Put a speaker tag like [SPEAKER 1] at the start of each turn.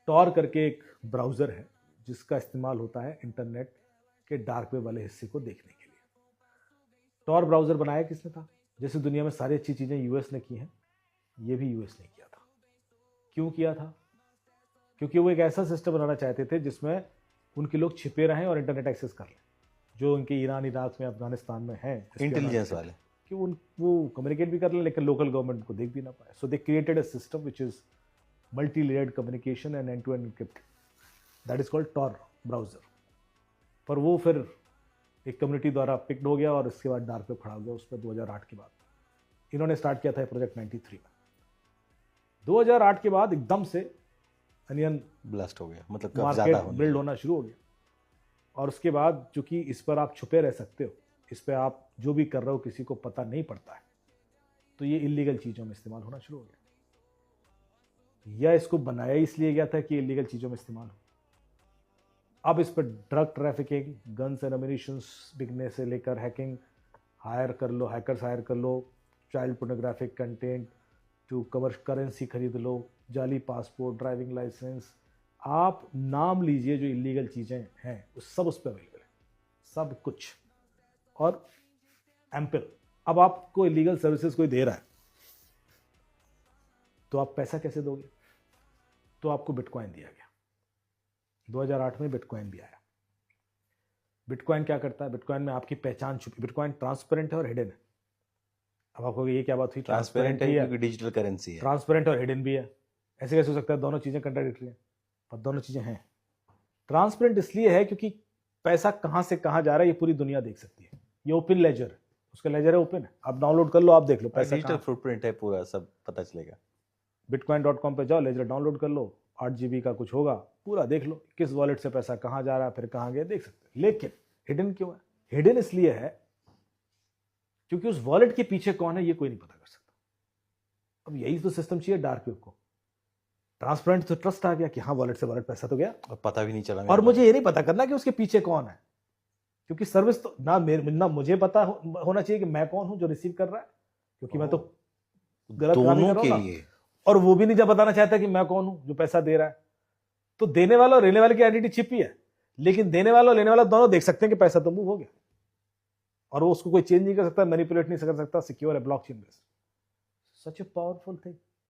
[SPEAKER 1] Tor करके एक browser है जिसका इस्तेमाल होता है इंटरनेट के डार्क वेब वाले हिस्से को देखने के लिए। टॉर ब्राउज़र बनाया किसने था? जैसे दुनिया में सारी अच्छी चीज़ें यूएस ने की हैं, ये भी यूएस ने किया था। क्यों किया था? क्योंकि वो एक ऐसा सिस्टम बनाना चाहते थे जिसमें उनके लोग छिपे रहें और इंटरनेट एक्सेस कर लें, जो उनके ईरान, इराक में, अफगानिस्तान में हैं
[SPEAKER 2] इंटेलिजेंस वाले,
[SPEAKER 1] कि वो कम्युनिकेट भी कर लें लेकिन लोकल गवर्नमेंट को देख भी ना पाए। So they created a system which is multi layered communication and end to end encrypt, that is called Tor browser. पर वो फिर एक कम्युनिटी द्वारा पिक्ड हो गया और इसके बाद डार्क वेब खड़ा हो गया उस पर 2008 के बाद। इन्होंने स्टार्ट किया था प्रोजेक्ट 93 में। 2008 के बाद एकदम से अनियन
[SPEAKER 2] ब्लास्ट हो गया, मतलब
[SPEAKER 1] मार्केट बिल्ड होना शुरू हो गया। और उसके बाद चूंकि इस पर आप छुपे रह सकते हो, इस पर आप जो भी कर रहे हो किसी को पता नहीं पड़ता है, तो ये इलीगल चीज़ों में इस्तेमाल होना शुरू हो गया। या इसको बनाया इसलिए गया था कि इलीगल चीज़ों में इस्तेमाल हो। अब इस पर ड्रग ट्रैफिकिंग, गन्स एंड एमिनिशंस बिकने से लेकर हैकिंग हायर कर लो, हैकर्स हायर कर लो, चाइल्ड पोर्नोग्राफिक कंटेंट, टू करेंसी खरीद लो, जाली पासपोर्ट, ड्राइविंग लाइसेंस, आप नाम लीजिए जो इलीगल चीज़ें हैं वो सब उस पर अवेलेबल है, सब कुछ। और एम्पल। अब आपको इलीगल सर्विसेज कोई दे रहा है तो आप पैसा कैसे दोगे? तो आपको बिटकॉइन दिया गया। 2008 में बिटकॉइन भी आया। बिटकॉइन क्या करता है? बिटकॉइन में आपकी पहचान छुपी। बिटकॉइन ट्रांसपेरेंट है और हिडन है। अब आपको ये क्या बात हुई?
[SPEAKER 2] ट्रांसपेरेंट है क्योंकि डिजिटल करेंसी है,
[SPEAKER 1] ट्रांसपेरेंट और हिडन भी है। ऐसे कैसे हो सकता है? दोनों चीज़ें कंट्राडिक्टरी हैं, पर दोनों चीज़ें हैं। ट्रांसपेरेंट इसलिए है क्योंकि पैसा कहाँ से कहाँ जा रहा है ये पूरी दुनिया देख सकती है। ये ओपन लेजर है, उसका लेजर है ओपन है, आप डाउनलोड कर लो, आप देख लो पैसा।
[SPEAKER 2] डिजिटल फुटप्रिंट है, पूरा सब पता चलेगा।
[SPEAKER 1] bitcoin.com पे जाओ, लेजर डाउनलोड कर लो, 8 GB का कुछ होगा, पूरा देख लो किस वॉलेट से पैसा कहाँ जा रहा है, फिर कहाँ गया, देख सकते हैं। लेकिन हिडन क्यों है? हिडन इसलिए है क्योंकि उस वॉलेट के पीछे कौन है ये कोई नहीं पता कर सकता। अब यही तो सिस्टम चाहिए डार्क वेब को। ट्रांसपेरेंट तो ट्रस्ट आ गया कि हाँ वॉलेट से वॉलेट पैसा तो गया
[SPEAKER 2] और पता भी नहीं चला,
[SPEAKER 1] और मुझे ये नहीं पता करना कि उसके पीछे कौन है, क्योंकि सर्विस तो ना मुझे पता होना चाहिए कि मैं कौन हूं जो रिसीव कर रहा है, क्योंकि मैं तो गलत काम कर रहा हूं, और वो भी नहीं जब बताना चाहता कि मैं कौन हूं जो पैसा दे रहा है। तो देने वाला और लेने वाले की आइडेंटिटी छिपी है, लेकिन देने वाला और लेने वाला दोनों देख सकते हैं कि पैसा तो मूव हो गया, और वो उसको कोई चेंज नहीं कर सकता, मैनिपुलेट नहीं कर सकता। सिक्योर है, blockchain based. Such a powerful thing.